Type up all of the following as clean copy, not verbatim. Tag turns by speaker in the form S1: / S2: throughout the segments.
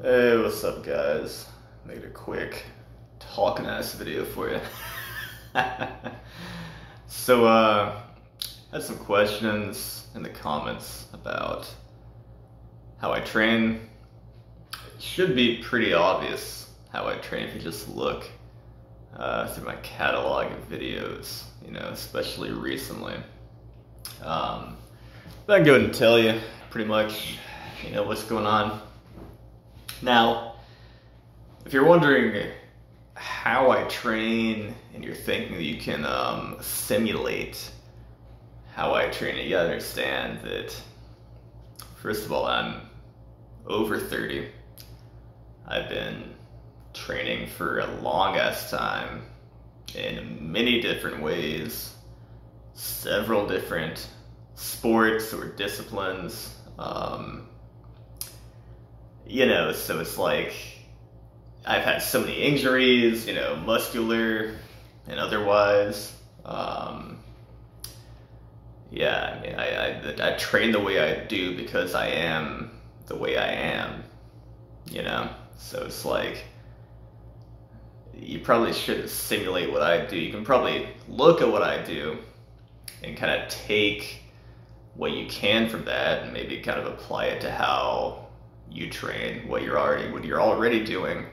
S1: Hey, what's up, guys? Made a quick talking ass video for you. I had some questions in the comments about how I train. It should be pretty obvious how I train if you just look through my catalog of videos, especially recently. But I can go ahead and tell you pretty much, what's going on. Now, if you're wondering how I train and you're thinking that you can simulate how I train, you gotta understand that, first of all, I'm over 30. I've been training for a long ass time in many different ways, several different sports or disciplines. So it's like I've had so many injuries, muscular and otherwise. I train the way I do because I am the way I am, So it's like, you probably shouldn't simulate what I do. You can probably look at what I do and kind of take what you can from that and maybe kind of apply it to how you train, what you're already doing,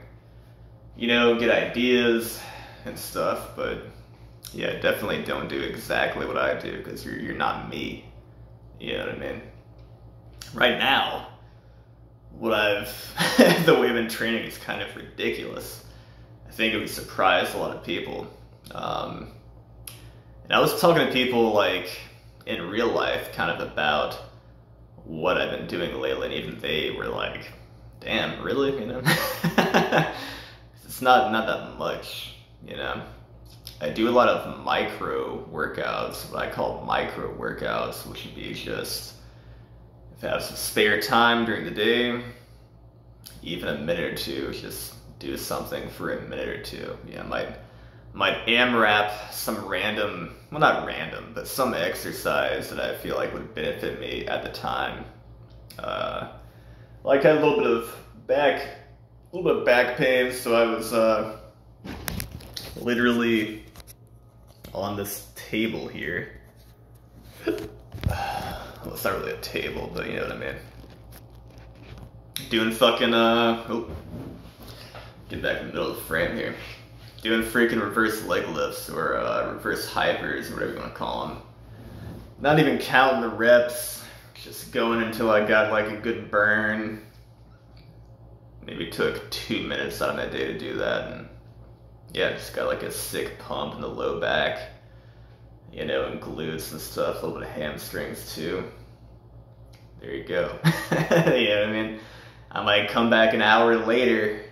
S1: get ideas and stuff. But yeah, definitely don't do exactly what I do, because you're not me. You know what I mean? Right now, the way I've been training is kind of ridiculous. I think it would surprise a lot of people. And I was talking to people like in real life kind of about what I've been doing lately, and even they were like, damn, really? It's not that much, I do a lot of micro workouts, what I call micro workouts, which would be just, if I have some spare time during the day, even a minute or two, just do something for a minute or two. Might AMRAP some random, well, not random, but some exercise that I feel like would benefit me at the time. Like I had a little bit of back pain, so I was literally on this table here. Well, it's not really a table, but you know what I mean. Doing fucking, get back in the middle of the frame here. Doing freaking reverse leg lifts, or reverse hypers, or whatever you want to call them. Not even counting the reps, just going until I got like a good burn. Maybe took 2 minutes out of my day to do that, and yeah, just got like a sick pump in the low back, and glutes and stuff, a little bit of hamstrings too. There you go. I might come back an hour later,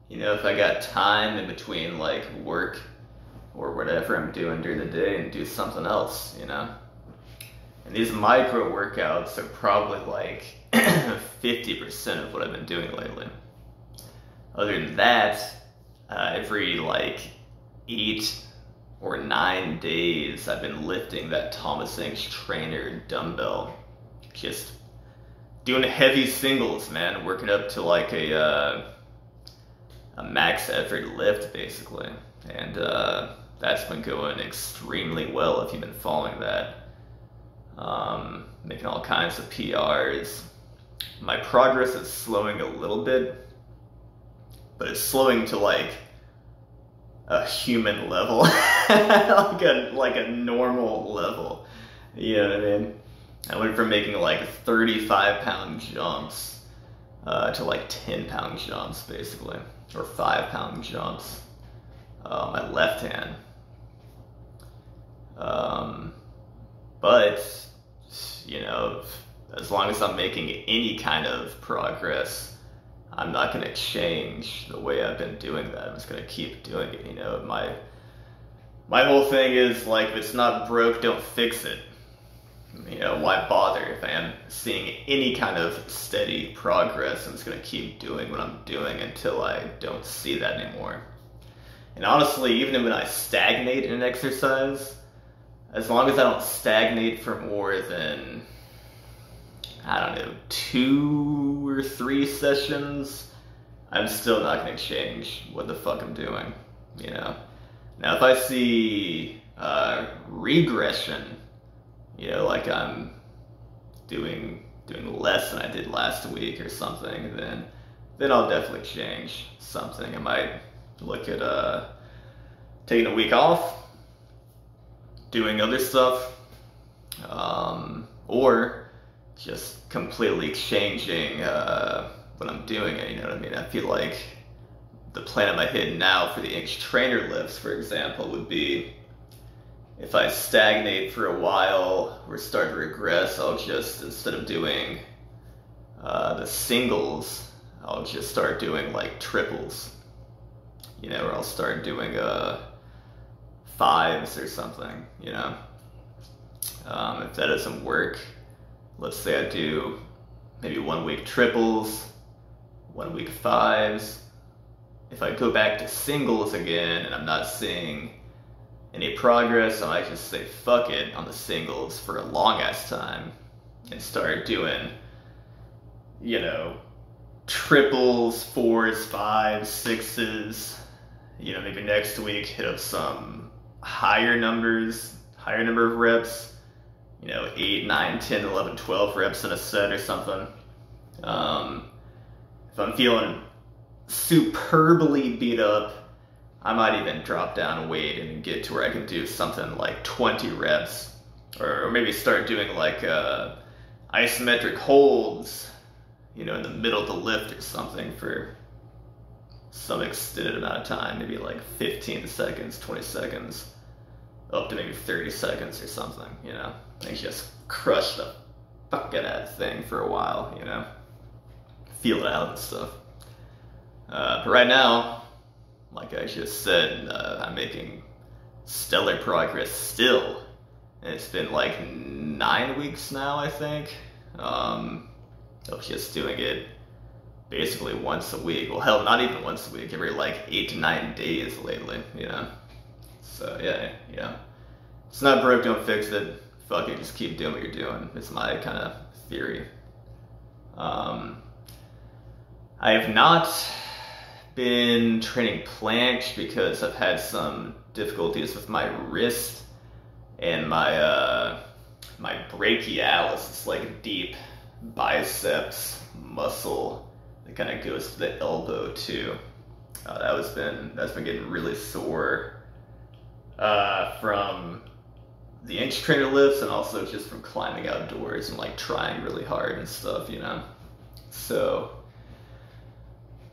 S1: if I got time in between like work or whatever I'm doing during the day, and do something else, And these micro workouts are probably like 50% of what I've been doing lately. Other than that, every like 8 or 9 days, I've been lifting that Thomas Inks trainer dumbbell. Just doing heavy singles, man, working up to like a max effort lift, basically. And that's been going extremely well if you've been following that. Making all kinds of PRs. My progress is slowing a little bit, but it's slowing to like a human level, like a normal level. You know what I mean? I went from making like 35-pound jumps to like 10-pound jumps, basically, or 5-pound jumps on my left hand. But as long as I'm making any kind of progress, I'm not going to change the way I've been doing that. I'm just going to keep doing it. My whole thing is like, if it's not broke, don't fix it. Why bother? If I am seeing any kind of steady progress, I'm just going to keep doing what I'm doing until I don't see that anymore. And honestly, even when I stagnate in an exercise, as long as I don't stagnate for more than, I don't know, 2 or 3 sessions, I'm still not going to change what the fuck I'm doing, you know? Now, if I see regression, you know, like I'm doing less than I did last week or something, then I'll definitely change something. I might look at taking a week off, doing other stuff, or just completely changing what I'm doing. You know what I mean? I feel like the plan in my head now for the Inch trainer lifts, for example, would be if I stagnate for a while or start to regress, I'll just, instead of doing the singles, I'll just start doing like triples, you know, or I'll start doing fives or something, you know. If that doesn't work, let's say I do maybe 1 week triples, 1 week fives. If I go back to singles again and I'm not seeing any progress, I might just say fuck it on the singles for a long ass time and start doing, you know, triples, fours, fives, sixes. You know, maybe next week hit up some higher number of reps, you know, 8, 9, 10, 11, 12 reps in a set or something. If I'm feeling superbly beat up, I might even drop down weight and get to where I can do something like 20 reps, or maybe start doing like isometric holds, you know, in the middle of the lift or something for some extended amount of time, maybe like 15 seconds, 20 seconds, up to maybe 30 seconds or something, you know, and just crush the fuck out of that thing for a while, you know, feel it out and stuff. But right now, like I just said, I'm making stellar progress still. And it's been like 9 weeks now, I think, of just doing it basically once a week. Well, hell, not even once a week, every like 8 to 9 days lately, you know? So yeah, you know, it's not broke, don't fix it. Fuck it, just keep doing what you're doing. It's my kind of theory. I have not been training planche because I've had some difficulties with my wrist and my my brachialis. It's like a deep biceps muscle that kind of goes to the elbow too. That's been getting really sore from the Inch trainer lifts and also just from climbing outdoors and like trying really hard and stuff, you know. So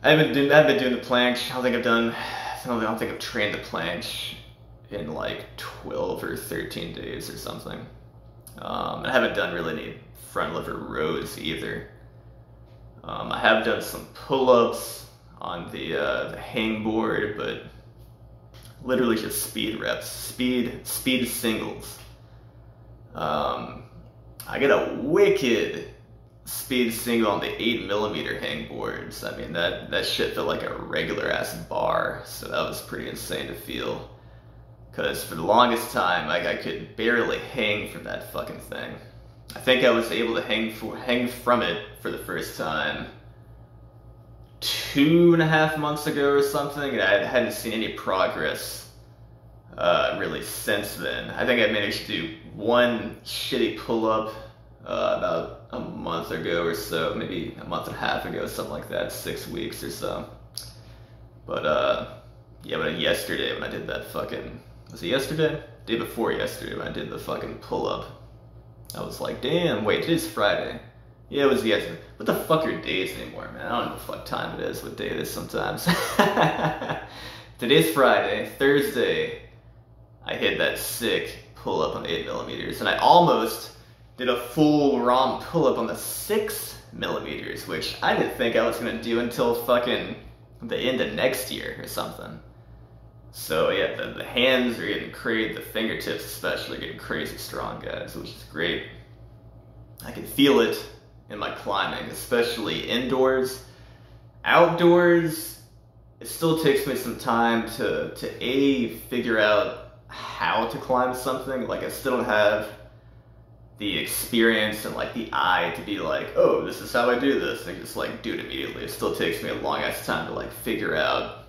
S1: I've been doing the planche. I don't think I've trained the planche in like 12 or 13 days or something. I haven't done really any front lever rows either. I have done some pull-ups on the hang board, but literally just speed reps, speed singles. I get a wicked speed single on the 8mm hang boards. I mean, that shit felt like a regular ass bar, so that was pretty insane to feel. Because for the longest time, I could barely hang from that fucking thing. I think I was able to hang from it for the first time 2.5 months ago or something, and I hadn't seen any progress really since then. I think I managed to do one shitty pull-up about a month ago or so, maybe a month and a half ago, something like that, 6 weeks or so. But yeah, but yesterday when I did that fucking, was it yesterday? Day before yesterday when I did the fucking pull-up, I was like, damn, wait, today's Friday. Yeah, it was yesterday. What the fuck are days anymore, man? I don't know what the fuck time it is, what day it is sometimes. Today's Friday. Thursday, I hit that sick pull-up on the 8mm, and I almost did a full ROM pull-up on the 6mm, which I didn't think I was gonna do until fucking the end of next year or something. So yeah, the hands are getting crazy, the fingertips especially are getting crazy strong, guys, which is great. I can feel it in my climbing, especially indoors. Outdoors, it still takes me some time to figure out how to climb something. Like I still don't have the experience and like the eye to be like, oh, this is how I do this, and just like do it immediately. It still takes me a long ass time to like figure out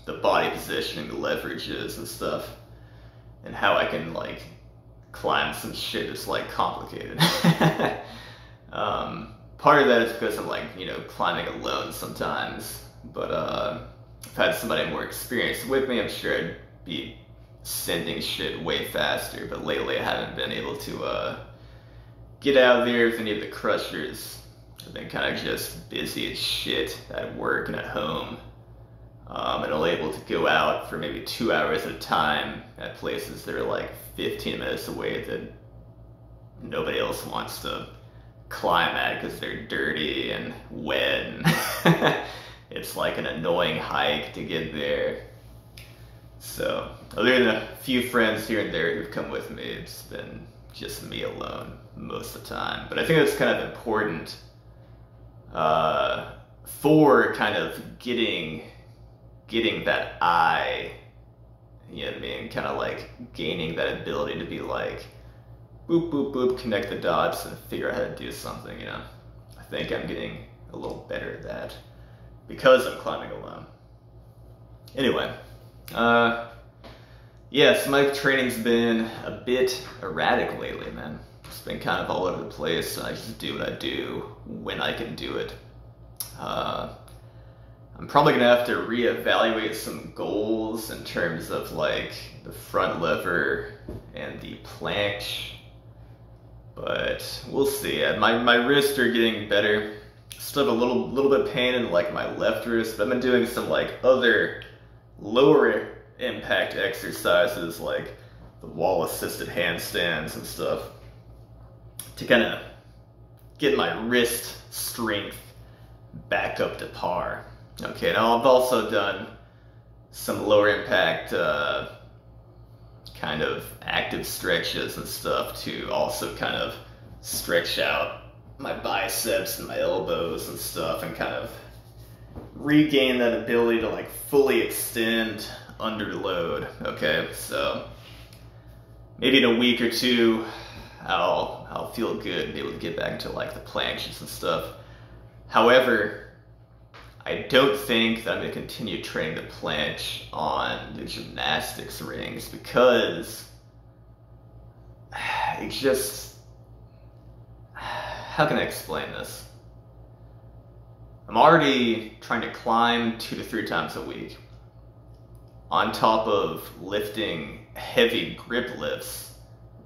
S1: the body positioning, the leverages and stuff, and how I can like climb some shit that's like complicated. Part of that is because I'm like, you know, climbing alone sometimes, but if I had somebody more experienced with me, I'm sure I'd be sending shit way faster, but lately I haven't been able to get out there with any of the crushers. I've been kind of just busy as shit at work and at home, and only able to go out for maybe 2 hours at a time at places that are like 15 minutes away that nobody else wants to climb at because they're dirty and wet, and it's like an annoying hike to get there. So, other than a few friends here and there who've come with me, it's been just me alone most of the time. But I think that's kind of important for kind of getting that eye, you know what I mean? Kind of like gaining that ability to be like, boop, boop, boop, connect the dots and figure out how to do something, you know? I think I'm getting a little better at that because I'm climbing alone. Anyway, yeah, so my training's been a bit erratic lately, man. It's been kind of all over the place. I just do what I do when I can do it. I'm probably gonna have to reevaluate some goals in terms of like the front lever and the planche, but we'll see. My wrists are getting better. Still have a little bit of pain in like my left wrist, but I've been doing some like other lower impact exercises like the wall assisted handstands and stuff to kind of get my wrist strength back up to par. Okay, now I've also done some lower impact kind of active stretches and stuff to also kind of stretch out my biceps and my elbows and stuff and kind of regain that ability to like fully extend under load. Okay, so maybe in a week or two I'll feel good and be able to get back into like the planches and stuff. However, I don't think that I'm going to continue training the planche on the gymnastics rings because it just, how can I explain this? I'm already trying to climb 2 to 3 times a week on top of lifting heavy grip lifts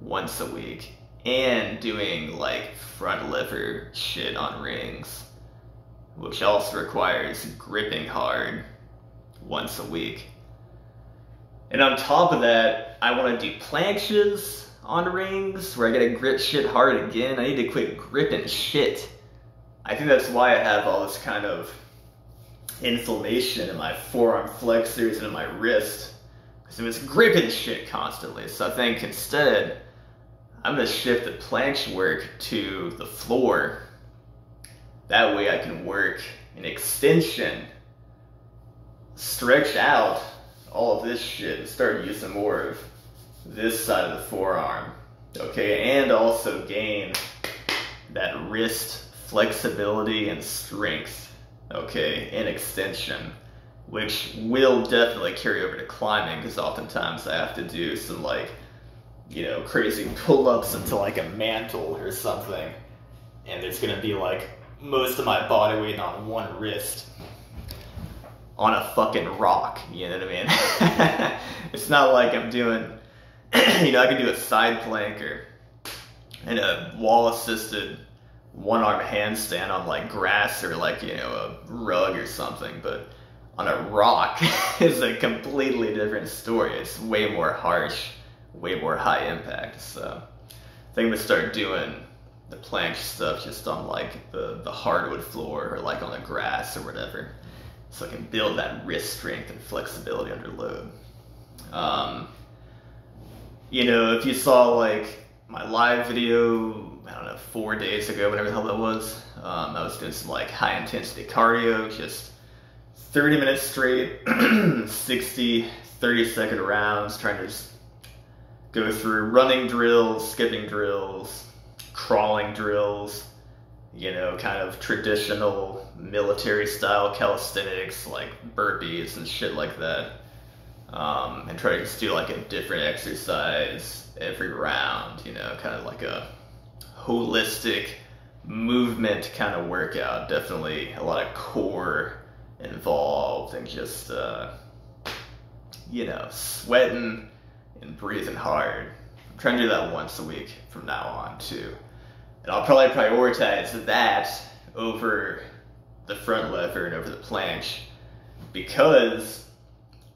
S1: once a week and doing like front lever shit on rings, which also requires gripping hard once a week. And on top of that, I want to do planches on rings where I gotta grip shit hard again. I need to quit gripping shit. I think that's why I have all this kind of inflammation in my forearm flexors and in my wrist, because I'm just gripping shit constantly. So I think instead, I'm gonna shift the planche work to the floor. That way I can work an extension, stretch out all of this shit, and start using more of this side of the forearm, okay? And also gain that wrist flexibility and strength, okay, and extension, which will definitely carry over to climbing, because oftentimes I have to do some like, you know, crazy pull-ups into like a mantle or something, and there's gonna be like most of my body weight on one wrist on a fucking rock, you know what I mean? It's not like I'm doing, you know, I can do a side plank or in a wall-assisted one-arm handstand on like grass or like, you know, a rug or something, but on a rock is a completely different story. It's way more harsh, way more high impact. So I think I'm gonna start doing the planche stuff just on like the hardwood floor or like on the grass or whatever, so I can build that wrist strength and flexibility under load. You know, if you saw like my live video, I don't know, 4 days ago, whatever the hell that was, I was doing some like high intensity cardio, just 30 minutes straight, 60, 30-second rounds, trying to just go through running drills, skipping drills, crawling drills, you know, kind of traditional military style calisthenics like burpees and shit like that. And try to just do like a different exercise every round, you know, kind of like a holistic movement kind of workout. Definitely a lot of core involved and just, you know, sweating and breathing hard. I'm trying to do that once a week from now on too. And I'll probably prioritize that over the front lever and over the planche because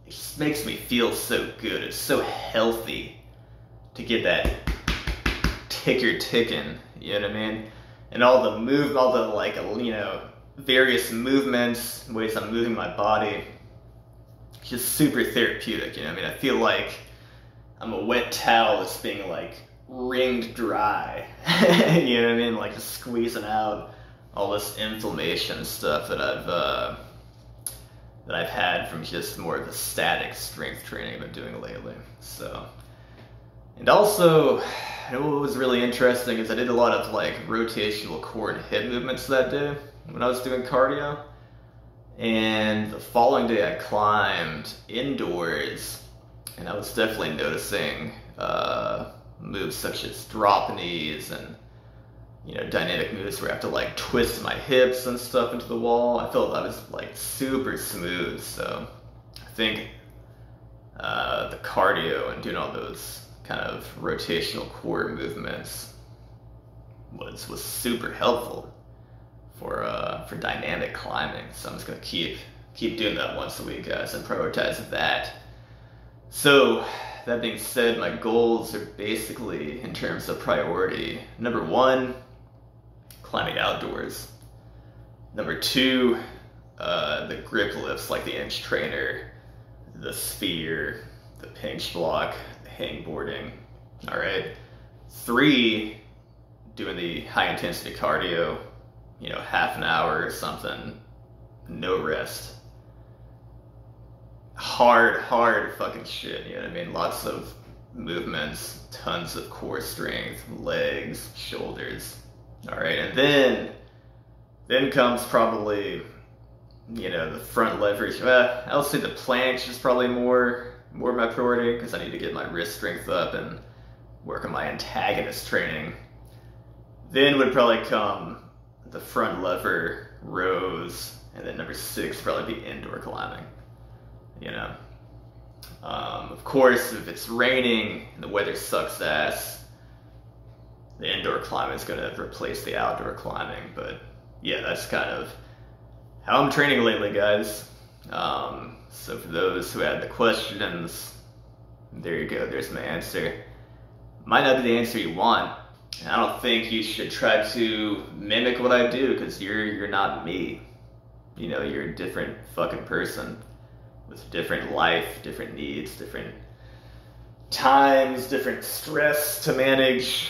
S1: it just makes me feel so good. It's so healthy to get that ticker ticking, you know what I mean? And all the like, you know, various movements, ways I'm moving my body, just super therapeutic, you know what I mean? I feel like I'm a wet towel that's being like wringed dry, you know what I mean? Like just squeezing out all this inflammation stuff that I've had from just more of the static strength training I've been doing lately. So, and also, what was really interesting is I did a lot of like rotational core and hip movements that day when I was doing cardio. And the following day I climbed indoors and I was definitely noticing moves such as drop knees and, you know, dynamic moves where I have to like twist my hips and stuff into the wall. I felt that was like super smooth. So I think the cardio and doing all those kind of rotational core movements was super helpful for dynamic climbing. So I'm just gonna keep doing that once a week, guys, and prioritize that. So that being said, my goals are basically in terms of priority. Number 1, climbing outdoors. Number 2, the grip lifts like the inch trainer, the sphere, the pinch block, the hangboarding. All right. 3, doing the high intensity cardio, you know, half an hour or something, no rest. Hard fucking shit, you know what I mean? Lots of movements, tons of core strength, legs, shoulders. All right, and then comes probably, you know, the front leverage. I would say the planche is probably more my priority because I need to get my wrist strength up and work on my antagonist training. Then would probably come the front lever, rows, and then number 6 probably be indoor climbing. You know, of course, if it's raining and the weather sucks ass, the indoor climbing is going to replace the outdoor climbing. But yeah, that's kind of how I'm training lately, guys. So for those who had the questions, there you go. There's my answer. Might not be the answer you want. And I don't think you should try to mimic what I do because you're not me. You know, you're a different fucking person with different life, different needs, different times, different stress to manage.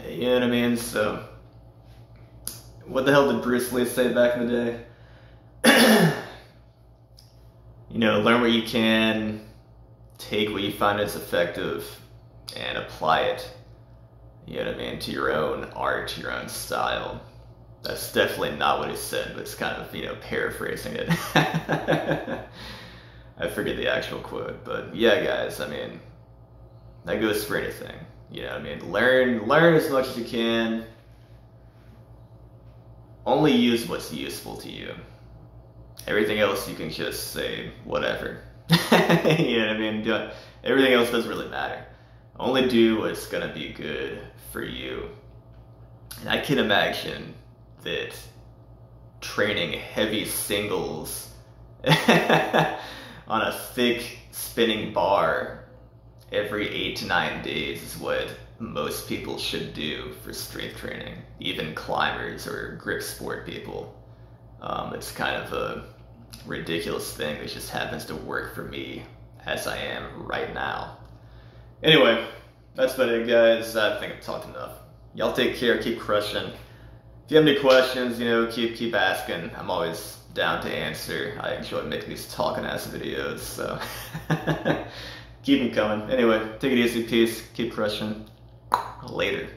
S1: You know what I mean? So, what the hell did Bruce Lee say back in the day? You know, learn what you can, take what you find is effective, and apply it, you know what I mean, to your own art, your own style. That's definitely not what he said, but it's kind of, you know, paraphrasing it. I forget the actual quote, but yeah, guys, I mean, that goes for anything. You know what I mean? Learn as much as you can. Only use what's useful to you. Everything else you can just say, whatever. You know what I mean? Everything else doesn't really matter. Only do what's gonna be good for you. And I can imagine that training heavy singles on a thick spinning bar every 8 to 9 days is what most people should do for strength training, even climbers or grip sport people. It's kind of a ridiculous thing that just happens to work for me as I am right now. Anyway, that's about it, guys. I think I've talked enough. Y'all take care, keep crushing. If you have any questions, you know, keep asking. I'm always down to answer. I enjoy making these talking ass videos, so keep them coming. Anyway, take it easy, peace, keep crushing. Later.